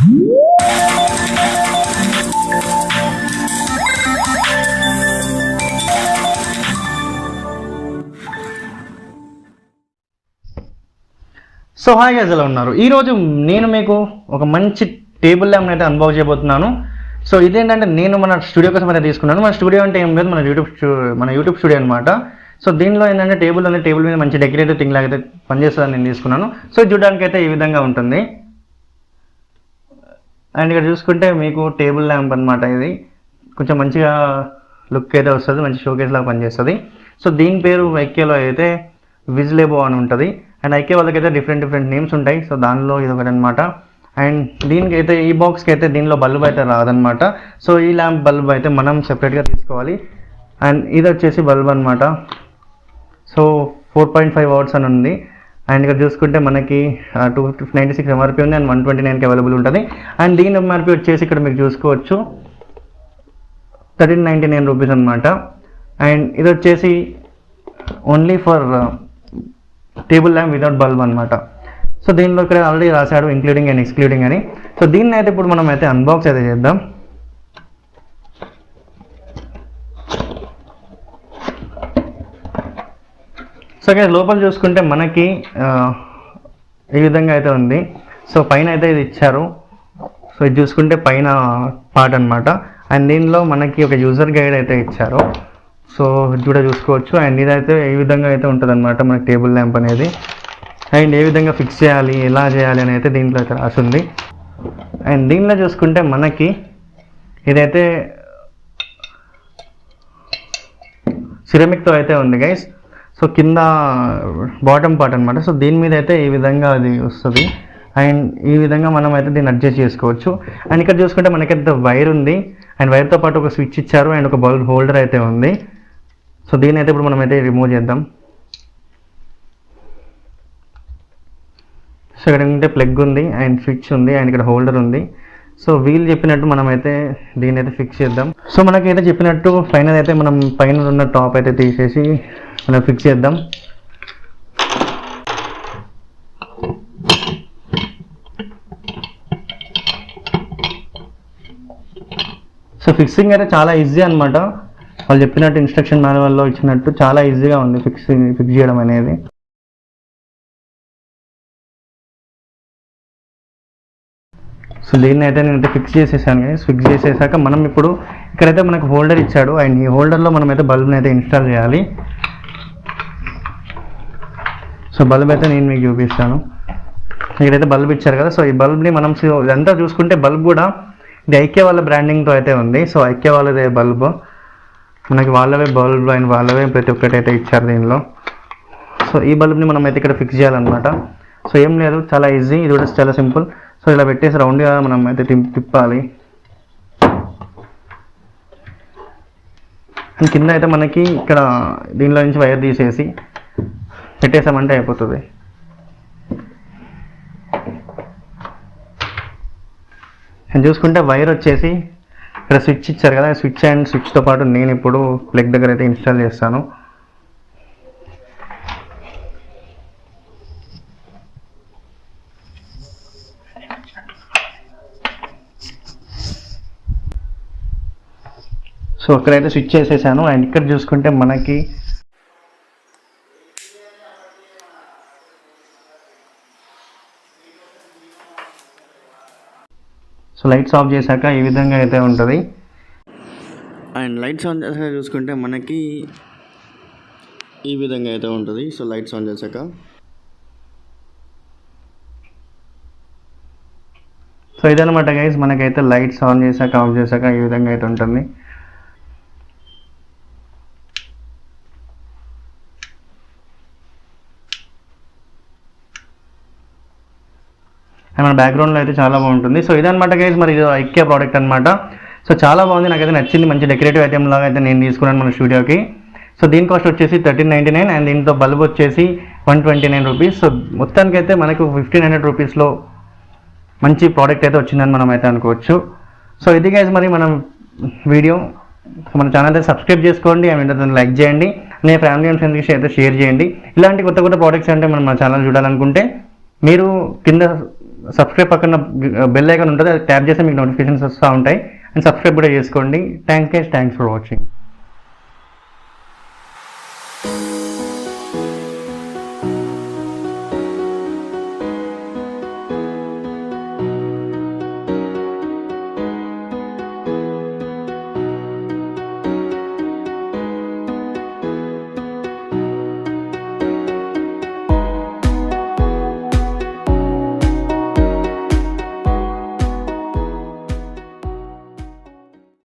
So hi guys, ఎలా ఉన్నారు? ఈరోజు నేను మీకు ఒక మంచి టేబుల్ ల్యాంప్ అయితే అన్బాక్స్ చేయబోతున్నాను. సో ఇదేంటంటే నేను మన స్టూడియో కోసం అయితే తీసుకున్నాను. మన స్టూడియో అంటే ఏం లేదు, మన యూట్యూబ్ స్టూడియో అనమాట. సో దీనిలో ఏంటంటే టేబుల్ మీద మంచి డెకరేటివ్ థింగ్ లాగా అయితే పనిచేస్తుందని నేను తీసుకున్నాను. సో చూడడానికి అయితే ఈ విధంగా ఉంటుంది. అండ్ ఇక్కడ చూసుకుంటే మీకు టేబుల్ ల్యాంప్ అనమాట. ఇది కొంచెం మంచిగా లుక్ అయితే వస్తుంది, మంచి షోకేస్ లాగా పనిచేస్తుంది. సో దీని పేరు ఐకియాలో అయితే విజ్లెబో అని ఉంటుంది. అండ్ ఐకియా వాళ్ళకైతే డిఫరెంట్ నేమ్స్ ఉంటాయి. సో దానిలో ఇది ఒకటి అనమాట. అండ్ దీనికి అయితే ఈ బాక్స్కి అయితే దీనిలో బల్బ్ అయితే రాదనమాట. సో ఈ ల్యాంప్ బల్బ్ అయితే మనం సెపరేట్గా తీసుకోవాలి. అండ్ ఇది వచ్చేసి బల్బ్ అనమాట. సో 4.5 వాట్స్ అని ఉంది. అండ్ ఇక్కడ చూసుకుంటే మనకి 296 ఎంఆర్పీ ఉంది. అండ్ 129కి అవైలబుల్ ఉంటుంది. అండ్ దీని ఎంఆర్పీ వచ్చేసి ఇక్కడ మీకు చూసుకోవచ్చు 1399 రూపీస్ అనమాట. అండ్ ఇది వచ్చేసి only for table lamp without bulb అనమాట. సో దీనిలో ఇక్కడ ఆల్రెడీ రాశాడు ఇంక్లూడింగ్ అండ్ ఎక్స్క్లూడింగ్ అని. సో దీన్ని అయితే ఇప్పుడు మనం అయితే అన్బాక్స్ అయితే చేద్దాం. సో ఇక్కడ లోపల చూసుకుంటే మనకి ఈ విధంగా అయితే ఉంది. సో పైన అయితే ఇది ఇచ్చారు. సో ఇది చూసుకుంటే పైన పార్ట్ అనమాట. అండ్ దీనిలో మనకి ఒక యూజర్ గైడ్ అయితే ఇచ్చారు. సో ఇది కూడా చూసుకోవచ్చు. అండ్ ఇదైతే ఏ విధంగా అయితే ఉంటుంది అనమాట మనకి టేబుల్ ల్యాంప్ అనేది. అండ్ ఏ విధంగా ఫిక్స్ చేయాలి, ఎలా చేయాలి అని అయితే దీంట్లో అయితే రాసింది. అండ్ దీనిలో చూసుకుంటే మనకి ఇదైతే సిరమిక్తో అయితే ఉంది గైస్. సో కింద బాటమ్ పార్ట్ అనమాట. సో దీని మీద అయితే ఈ విధంగా అది వస్తుంది. అండ్ ఈ విధంగా మనం అయితే దీన్ని అడ్జస్ట్ చేసుకోవచ్చు. అండ్ ఇక్కడ చూసుకుంటే మనకైతే వైర్ ఉంది. అండ్ వైర్తో పాటు ఒక స్విచ్ ఇచ్చారు. అండ్ ఒక బల్బ్ హోల్డర్ అయితే ఉంది. సో దీని అయితే ఇప్పుడు మనం అయితే రిమూవ్ చేద్దాం. సో ఇక్కడ ఏంటంటే ప్లగ్ ఉంది, అండ్ స్విచ్ ఉంది, అండ్ ఇక్కడ హోల్డర్ ఉంది. సో వీళ్ళు చెప్పినట్టు మనం అయితే దీన్ని అయితే ఫిక్స్ చేద్దాం. సో మనకైతే చెప్పినట్టు పైన అయితే మనం పైన ఉన్న టాప్ అయితే తీసేసి మనం ఫిక్స్ చేద్దాం. సో ఫిక్సింగ్ అయితే చాలా ఈజీ అనమాట. వాళ్ళు చెప్పినట్టు ఇన్స్ట్రక్షన్ మాన్యువల్లో ఇచ్చినట్టు చాలా ఈజీగా ఉంది ఫిక్స్ చేయడం అనేది. సో దీన్ని అయితే నేనైతే ఫిక్స్ చేసేసాను గైస్. ఫిక్స్ చేసేసాక మనం ఇప్పుడు ఇక్కడైతే మనకు హోల్డర్ ఇచ్చాడు. అండ్ ఈ హోల్డర్లో మనం అయితే బల్బ్ని అయితే ఇన్స్టాల్ చేయాలి. సో బల్బ్ అయితే నేను మీకు చూపిస్తాను. ఇక్కడైతే బల్బ్ ఇచ్చారు కదా. సో ఈ బల్బ్ని మనం ఇదంతా చూసుకుంటే బల్బ్ కూడా ఇది ఐకియా వాళ్ళ బ్రాండింగ్తో అయితే ఉంది. సో ఐకియా వాళ్ళదే బల్బ్, మనకి వాళ్ళవే బల్బ్ అండ్ వాళ్ళవే ప్రతి ఒక్కటి అయితే ఇచ్చారు దీనిలో. సో ఈ బల్బ్ని మనం అయితే ఇక్కడ ఫిక్స్ చేయాలన్నమాట. సో ఏం లేదు, చాలా ఈజీ. ఇది కూడా చాలా సింపుల్. సో ఇలా పెట్టేసి రౌండ్గా మనం అయితే తిప్పాలి. అండ్ కింద అయితే మనకి ఇక్కడ దీనిలో నుంచి వైర్ తీసేసి పెట్టేసామంటే అయిపోతుంది. అండ్ చూసుకుంటే వైర్ వచ్చేసి ఇక్కడ స్విచ్ ఇచ్చారు కదా, స్విచ్ అండ్ స్విచ్తో పాటు నేను ఇప్పుడు ప్లగ్ దగ్గర అయితే ఇన్స్టాల్ చేస్తాను. సో అక్కడైతే స్విచ్ చేసేసాను. అండ్ ఇక్కడ చూసుకుంటే మనకి సో లైట్స్ ఆఫ్ చేశాక ఈ విధంగా అయితే ఉంటుంది. అండ్ లైట్స్ ఆన్ చేశాక చూసుకుంటే మనకి ఈ విధంగా అయితే ఉంటుంది. సో లైట్స్ ఆన్ చేశాక సో ఇదనమాట గైస్, మనకైతే లైట్స్ ఆన్ చేశాక ఆఫ్ చేశాక ఈ విధంగా అయితే ఉంటుంది. మన బ్యాక్గ్రౌండ్లో అయితే చాలా బాగుంటుంది. సో ఇదనమాట గైస్, మరి ఇది ఐకియా ప్రోడక్ట్ అనమాట. సో చాలా బాగుంది, నాకైతే నచ్చింది. మంచి డెకరేటివ్ ఐటమ్ లాగా అయితే నేను తీసుకున్నాను మన స్టూడియోకి. సో దీని కాస్ట్ వచ్చేసి 1399. అండ్ దీంతో బల్బ్ వచ్చేసి 129 రూపీస్. సో మొత్తానికైతే మనకు 1500 రూపీస్లో మంచి ప్రోడక్ట్ అయితే వచ్చిందని మనం అయితే అనుకోవచ్చు. సో ఇది గైస్ మరి మనం వీడియో. మన ఛానల్ అయితే సబ్స్క్రైబ్ చేసుకోండి. అండ్ దాన్ని లైక్ చేయండి. మీ ఫ్యామిలీ అండ్ ఫ్రెండ్స్కి అయితే షేర్ చేయండి. ఇలాంటి కొత్త ప్రోడక్ట్స్ అంటే మనం మన ఛానల్ చూడాలనుకుంటే మీరు కింద సబ్స్క్రైబ్ పక్కన బెల్ ఐకాన్ ఉంటుంది, అది ట్యాప్ చేస్తే మీకు నోటిఫికేషన్స్ వస్తూ ఉంటాయి. అండ్ సబ్స్క్రైబ్ కూడా చేసుకోండి. Thanks for watching.